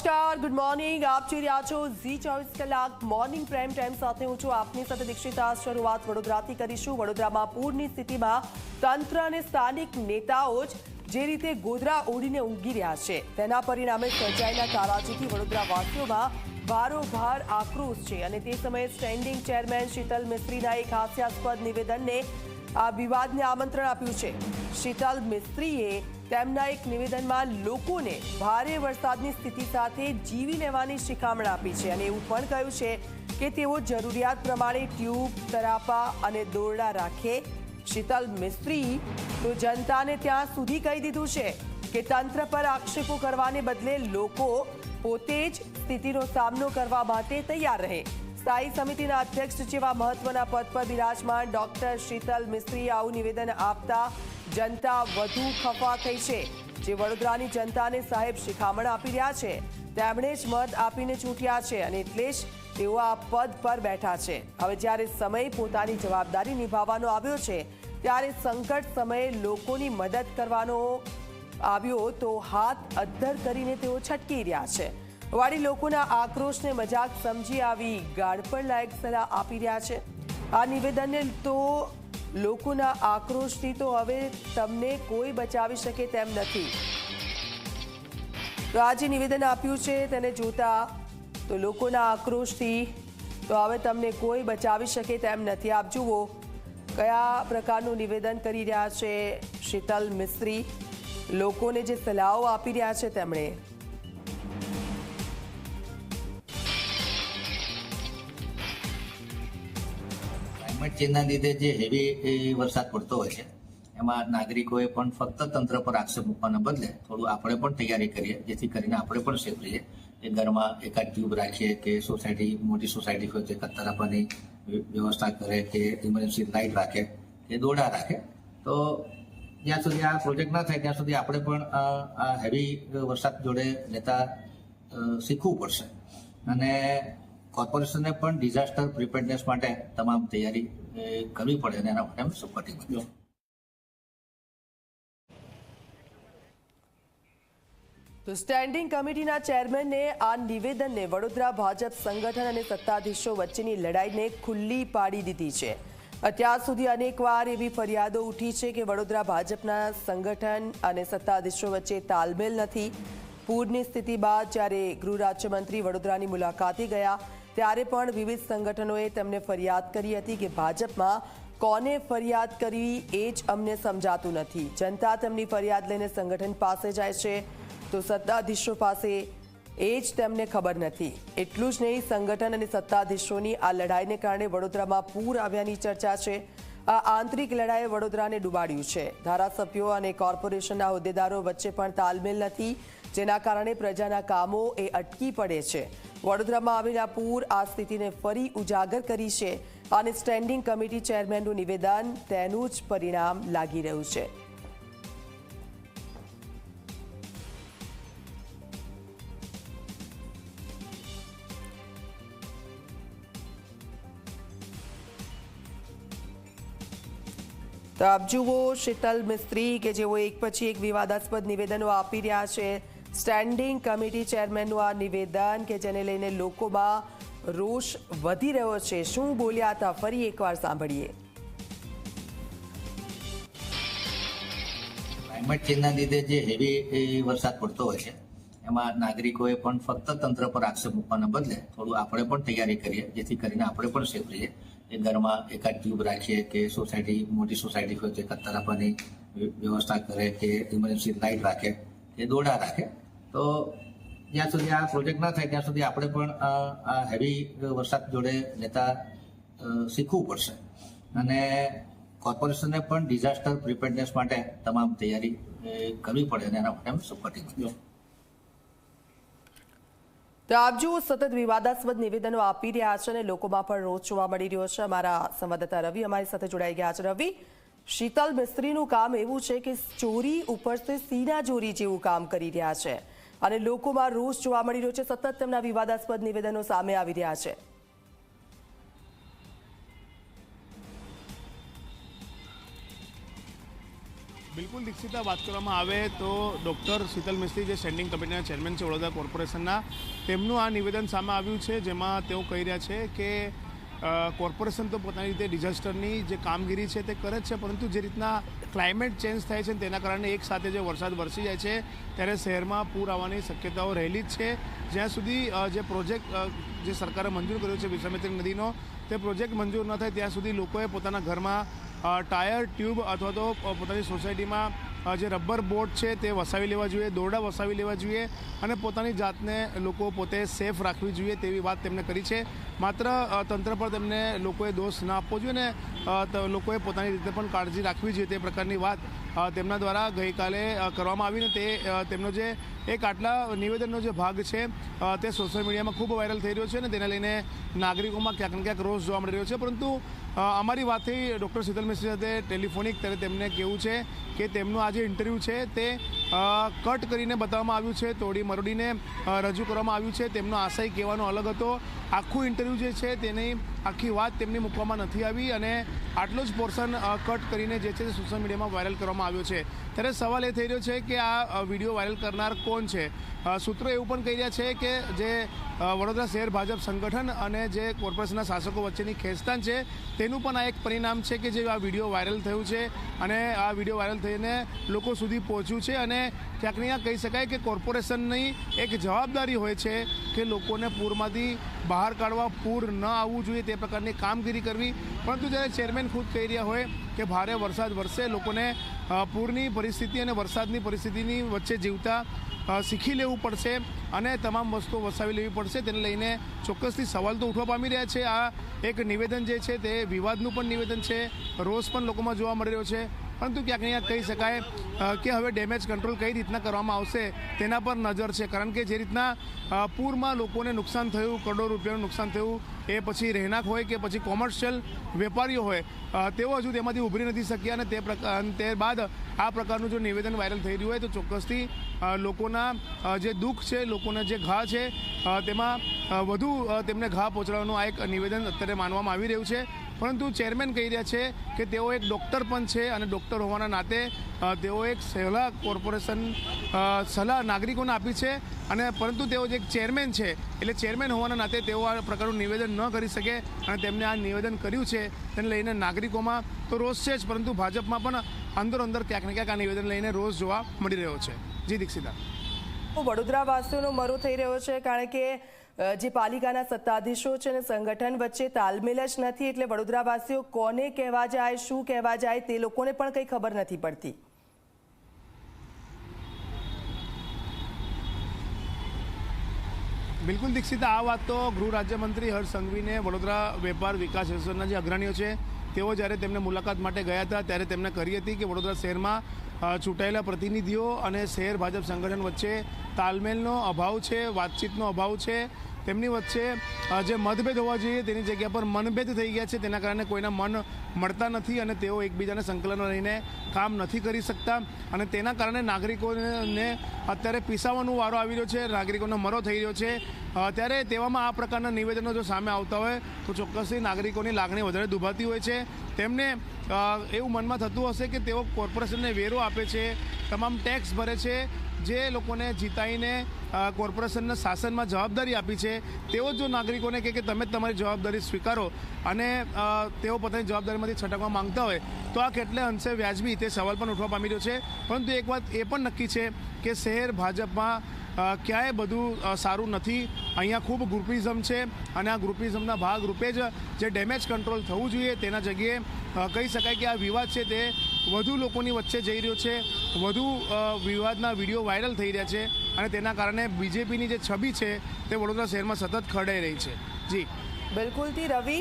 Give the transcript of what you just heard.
નમસ્કાર, good morning. આપ જોઈ રહ્યા છો ઝી 24 કલાક મોર્નિંગ પ્રાઇમ ટાઈમ સાથે હું છું આપની સાથે દીક્ષિતા. શરૂઆત વડોદરાથી કરીશું. વડોદરામાં પૂરની સ્થિતિમાં તંત્ર અને સ્થાનિક નેતાઓ જ જે રીતે ગોદરા ઓઢીને ઊંઘી રહ્યા છે તેના પરિણામે સર્જાયેલા તારાજીથી વડોદરાવાસીઓમાં ભારોભાર આક્રોશ છે અને તે સમયે સ્ટેન્ડિંગ ચેરમેન શીતલ મિસ્ત્રીના એક હાસ્યાસ્પદ નિવેદનને આ વિવાદને આમંત્રણ આપ્યું છે. શીતલ મિસ્ત્રીએ તેમના એક નિવેદનમાં લોકોને ભારે વરસાદની સ્થિતિ સાથે જીવી લેવાની શિખામણ આપી છે અને એવું પણ કહ્યું છે કે તેઓ જરૂરિયાત પ્રમાણે ટ્યુબ, તરાપા અને દોરડા રાખે. શીતલ મિસ્ત્રી તો જનતાને ત્યાં સુધી કહી દીધું છે કે તંત્ર પર આક્ષેપો કરવાને બદલે લોકો પોતે જ સ્થિતિનો સામનો કરવા માટે તૈયાર રહે. સ્થાયી સમિતિના અધ્યક્ષ જેવા મહત્વના પદ પર બિરાજમાન ડોક્ટર શીતલ મિસ્ત્રીએ આવું નિવેદન આપતા જનતા વધુ ખફા થઈ છે. જે વડોદરાની જનતાને સાહેબ શિખામણ આપી રહ્યા છે તેમણે જ મત આપીને ચૂંટ્યા છે અને એટલે જ તેઓ આ પદ પર બેઠા છે. હવે જ્યારે સમય પોતાની જવાબદારી નિભાવવાનો આવ્યો છે ત્યારે સંકટ સમયે લોકોની મદદ કરવાનો આવ્યો તો હાથ અદ્ધર કરીને તેઓ છટકી રહ્યા છે. વાળી લોકોના આક્રોશને મજાક સમજી આવી ગાળપણ લાયક સલાહ આપી રહ્યા છે. આ નિવેદનને તો લોકોના આક્રોશથી તો હવે તમને કોઈ બચાવી શકે તેમ નથી. તો આ જે નિવેદન આપ્યું છે તેને જોતા તો લોકોના આક્રોશથી તો હવે તમને કોઈ બચાવી શકે તેમ નથી. આપ જુઓ કયા પ્રકારનું નિવેદન કરી રહ્યા છે શીતલ મિસ્ત્રી. લોકોને જે સલાહો આપી રહ્યા છે તેમણે ક્લાઇમેટ ચેન્જના લીધે જે હેવી વરસાદ પડતો હોય છે એમાં નાગરિકોએ પણ ફક્ત તંત્ર પર આક્ષેપ મૂકવાના બદલે થોડું આપણે પણ તૈયારી કરીએ જેથી કરીને આપણે પણ સેફ રહીએ. એ ઘરમાં એકાદ ટ્યુબ રાખીએ કે સોસાયટી મોટી સોસાયટી હોય તો એકાદ તરાપાની વ્યવસ્થા કરે કે ઇમરજન્સી લાઇટ રાખે કે દોરડા રાખે. તો જ્યાં સુધી આ પ્રોજેક્ટ ના થાય ત્યાં સુધી આપણે પણ આ હેવી વરસાદ જોડે લેતા શીખવું પડશે અને કોર્પોરેશનને પણ ડિઝાસ્ટર પ્રિપેરનેસ માટે તમામ તૈયારી કરવી પડે અને એના માટે અમે સપોર્ટિંગ કરીએ. તો સ્ટેન્ડિંગ કમિટીના ચેરમેને આ નિવેદનને વડોદરા ભાજપ સંગઠન અને સત્તાધીશો વચ્ચેની લડાઈને ખુલ્લી પાડી દીધી છે. અત્યાર સુધી અનેકવાર એવી ફરિયાદો ઉઠી છે કે વડોદરા ભાજપના સંગઠન અને સત્તાધીશો વચ્ચે તાલમેલ નથી. પૂરની સ્થિતિ બાદ જ્યારે ગૃહ રાજ્યમંત્રી વડોદરાની મુલાકાતે ગયા ત્યારે પણ વિવિધ સંગઠનોએ તેમને ફરિયાદ કરી હતી કે ભાજપમાં કોને ફરિયાદ કરવી એ જ અમને સમજાતું નથી. જનતા તેમની ફરિયાદ લઈને સંગઠન પાસે જાય છે તો સત્તાધીશો પાસે એ જ તેમને ખબર નથી. એટલું જ નહીં, સંગઠન અને સત્તાધીશોની આ લડાઈને કારણે વડોદરામાં પૂર આવ્યાની ચર્ચા છે. આ આંતરિક લડાઈએ વડોદરાને ડૂબાડ્યું છે. ધારાસભ્યો અને કોર્પોરેશનના હોદ્દેદારો વચ્ચે પણ તાલમેલ નથી જેના કારણે પ્રજાના કામો એ અટકી પડે છે. વડોદરામાં આવેલા પૂર આ સ્થિતિને ફરી ઉજાગર કરી છે અને સ્ટેન્ડિંગ કમિટી ચેરમેનનું નિવેદન તેનું જ પરિણામ લાગી રહ્યું છે. તો આપ જુઓ શીતલ મિસ્ત્રી કે જેઓ એક પછી એક વિવાદાસ્પદ નિવેદનો આપી રહ્યા છે. સ્ટેન્ડિંગ કમિટી ચેરમેનનું આ નિવેદન કે જેને લઈને લોકોમાં રોષ વધી રહ્યો છે. શું બોલ્યા હતા ફરી એકવાર સાંભળીએ. ક્લાઇમેટ ચેન્જના લીધે જે હેવી વરસાદ પડતો હોય છે એમાં નાગરિકોએ પણ ફક્ત તંત્ર પર આક્ષેપ મૂકવાના બદલે થોડું આપણે પણ તૈયારી કરીએ જેથી કરીને આપણે પણ સેફ રહીએ. એ ઘરમાં એકાદ ટ્યુબ રાખીએ કે સોસાયટી મોટી સોસાયટી હોય તો એકાદ તરાપાની વ્યવસ્થા કરે કે ઇમરજન્સી લાઇટ રાખે કે દોરડા રાખે. તો જ્યાં સુધી આ પ્રોજેક્ટ ના થાય ત્યાં સુધી આપણે પણ આ હેવી વરસાદ જોડે લેતા શીખવું પડશે અને કોર્પોરેશનને પણ ડિઝાસ્ટર પ્રિપેરનેસ માટે તમામ તૈયારી કરવી પડે અને એના માટે અમે સપોર્ટિંગ કરીએ. તો આપ જુઓ સતત વિવાદાસ્પદ નિવેદનો આપી રહ્યા છે અને લોકોમાં પણ રોષ જોવા મળી રહ્યો છે. અમારા સંવાદદાતા રવિ અમારી સાથે જોડાઈ ગયા છે. રવિ, શીતલ મિસ્ત્રીનું કામ એવું છે કે ચોરી ઉપરથી સીના ચોરી જેવું કામ કરી રહ્યા છે અને લોકોમાં રોષ જોવા મળી રહ્યો છે. સતત તેમના વિવાદાસ્પદ નિવેદનો સામે આવી રહ્યા છે. બિલકુલ દીક્ષિતા, વાત કરવામાં આવે તો ડૉક્ટર શીતલ મિસ્ત્રી જે સ્ટેન્ડિંગ કમિટીના ચેરમેન છે વડોદરા કોર્પોરેશનના, તેમનું આ નિવેદન સામે આવ્યું છે, જેમાં તેઓ કહી રહ્યા છે કે કોર્પોરેશન તો પોતાની રીતે ડિઝાસ્ટરની જે કામગીરી છે તે કરે જ છે, પરંતુ જે રીતના ક્લાઇમેટ ચેન્જ થાય છે તેના કારણે એક સાથે જે વરસાદ વરસી જાય છે ત્યારે શહેરમાં પૂર આવવાની શક્યતાઓ રહેલી જ છે. જ્યાં સુધી જે પ્રોજેક્ટ જે સરકારે મંજૂર કર્યો છે વિશ્વામિત્રી નદીનો, તે પ્રોજેક્ટ મંજૂર ન થાય ત્યાં સુધી લોકોએ પોતાના ઘરમાં ટાયર, ટ્યુબ અથવા તો પોતાની સોસાયટીમાં જે રબર બોટ છે તે વસાવી લેવા જોઈએ, દોરડા વસાવી લેવા જોઈએ અને પોતાની જાતને લોકો પોતે સેફ રાખવી જોઈએ તેવી વાત તેમણે કરી છે. માત્ર તંત્ર પર તેમને લોકોએ દોષ ના આપવો જોઈએ ને લોકોએ પોતાની રીતે પણ કાળજી રાખવી જોઈએ તે પ્રકારની વાત તેમના દ્વારા ગઈકાલે કરવામાં આવીને તે તેમનો જે એક આટલા નિવેદનનો જે ભાગ છે તે સોશિયલ મીડિયામાં ખૂબ વાયરલ થઈ રહ્યો છે અને તેને લઈને નાગરિકોમાં ક્યાંક ને ક્યાંક રોષ જોવા મળી રહ્યો છે. પરંતુ અમારી વાત થઈ ડૉક્ટર શીતલ મિસ્ત્રી સાથે ટેલિફોનિક, ત્યારે તેમને કહેવું છે કે તેમનું આ જે ઇન્ટરવ્યૂ છે તે કટ કરીને બતાવવામાં આવ્યું છે, તોડી મરોડીને રજૂ કરવામાં આવ્યું છે. તેમનો આશય કહેવાનો અલગ હતો. આખું ઇન્ટરવ્યૂ જે છે તેની આખી વાત તેમની મૂકવામાં નથી આવી અને આટલો જ પોર્શન કટ કરીને જે છે તે સોશિયલ મીડિયામાં વાયરલ કરવામાં આવ્યો છે. ત્યારે સવાલ એ થઈ રહ્યો છે કે આ વિડીયો વાયરલ કરનાર કોણ છે. સૂત્રો એવું પણ કહી રહ્યા છે કે જે વડોદરા શહેર ભાજપ સંગઠન અને જે કોર્પોરેશનના શાસકો વચ્ચેની ખેંચતાણ છે તેનું પણ આ એક પરિણામ છે કે જે આ વિડીયો વાયરલ થયું છે અને આ વિડીયો વાયરલ થઈને લોકો સુધી પહોંચ્યું છે. અને ક્યાંક ને ક્યાંક કહી શકાય કે કોર્પોરેશનની એક જવાબદારી હોય છે કે લોકોને પૂરમાંથી બહાર કાઢવા, પૂર ન આવવું જોઈએ તે પ્રકારની કામગીરી કરવી. પરંતુ જ્યારે ચેરમેન ખુદ કહી રહ્યા હોય કે ભારે વરસાદ વરસે, લોકોને પૂરની પરિસ્થિતિ અને વરસાદની પરિસ્થિતિની વચ્ચે જીવતા શીખી લેવું પડશે અને તમામ વસ્તુઓ વસાવી લેવી પડશે, તેને લઈને ચોક્કસથી સવાલ તો ઉઠવા પામી રહ્યા છે. આ એક નિવેદન જે છે તે વિવાદનું પણ નિવેદન છે, રોષ પણ લોકોમાં જોવા મળી રહ્યો છે. પરંતુ ક્યાંક ને ક્યાંક કહી શકાય કે હવે ડેમેજ કંટ્રોલ કઈ રીતના કરવામાં આવશે તેના પર નજર છે. કારણ કે જે રીતના પૂરમાં લોકોને નુકસાન થયું, કરોડો રૂપિયાનું નુકસાન થયું, એ પછી રહેણાંક હોય કે પછી કોમર્શિયલ વેપારીઓ હોય, તેઓ હજુ તેમાંથી ઉભરી નથી શક્યા અને તે બાદ આ પ્રકારનું જો નિવેદન વાયરલ થઈ રહ્યું હોય તો ચોક્કસથી લોકોના જે દુઃખ છે, લોકોના જે ઘા છે તેમાં વધુ તેમને ઘા પહોંચાડવાનું આ એક નિવેદન અત્યારે માનવામાં આવી રહ્યું છે. પરંતુ ચેરમેન કહી રહ્યા છે કે તેઓ એક ડૉક્ટર પણ છે અને ડૉક્ટર હોવાના નાતે તેઓ એક સલાહ નાગરિકોને આપી છે અને પરંતુ તેઓ જે એક ચેરમેન છે એટલે ચેરમેન હોવાના નાતે તેઓ આ પ્રકારનું નિવેદન ન કરી શકે અને તેમને આ નિવેદન કર્યું છે તેને લઈને નાગરિકોમાં તો રોષ છે જ, પરંતુ ભાજપમાં પણ અંદર ક્યાંક ને ક્યાંક આ નિવેદન લઈને રોષ જોવા મળી રહ્યો છે. જી દીક્ષિતા. વડોદરાવાસીઓનો મરો થઈ રહ્યો છે કારણ કે જે પાલિકાના સત્તાધીશો છે અને સંગઠન વચ્ચે તાલમેલ જ નથી, એટલે વડોદરાવાસીઓ કોને કહેવા જાય, શું કહેવા જાય તે લોકોને પણ કંઈ ખબર નથી પડતી. બિલકુલ દીક્ષિતા, આ વાત તો ગૃહ રાજ્યમંત્રી હર્ષ સંઘવીને વડોદરા વેપાર વિકાસ એસોસિએશનના જે અગ્રણીઓ છે તેઓ જ્યારે તેમને મુલાકાત માટે ગયા હતા ત્યારે તેમણે કરી હતી કે વડોદરા શહેરમાં ચૂંટાયેલા પ્રતિનિધિઓ અને શહેર ભાજપ સંગઠન વચ્ચે તાલમેલનો અભાવ છે, વાતચીતનો અભાવ છે. તેમની વચ્ચે જે મતભેદ હોવા જોઈએ તેની જગ્યા પર મનભેદ થઈ ગયા છે, તેના કારણે કોઈના મન મળતા નથી અને તેઓ એકબીજાને સંકલન લઈને કામ નથી કરી શકતા અને તેના કારણે નાગરિકોને અત્યારે પીસાવાનો વારો આવી રહ્યો છે, નાગરિકોનો મરો થઈ રહ્યો છે. ત્યારે તેવામાં આ પ્રકારના નિવેદનો જો સામે આવતા હોય તો ચોક્કસથી નાગરિકોની લાગણી વધારે દુભાતી હોય છે. તેમને એવું મનમાં થતું હશે કે તેઓ કોર્પોરેશનને વેરો આપે છે, તમામ ટેક્સ ભરે છે, જે લોકોને જીતાઈને કોર્પોરેશનના શાસનમાં જવાબદારી આપી છે તેઓ જો નાગરિકોને કહે કે તમે તમારી જવાબદારી સ્વીકારો અને તેઓ પોતાની જવાબદારીમાંથી છટકવા માંગતા હોય તો આ કેટલે અંશે વ્યાજબી તે સવાલ પણ ઉઠવા પામી રહ્યો છે. પરંતુ એક વાત એ પણ નક્કી છે કે શહેર ભાજપમાં ક્યાંય બધું સારું નથી. અહીંયા ખૂબ ગ્રુપિઝમ છે અને આ ગ્રુપિઝમના ભાગરૂપે જ જે ડેમેજ કંટ્રોલ થવું જોઈએ તેના જગ્યાએ કહી શકાય કે આ વિવાદ છે તે વધુ લોકોની વચ્ચે જઈ રહ્યો છે, વધુ વિવાદના વિડીયો વાયરલ થઈ રહ્યા છે અને તેના કારણે બીજેપીની જે છબી છે તે વડોદરા શહેરમાં સતત ખરડાઈ રહી છે. જી બિલકુલથી રવિ.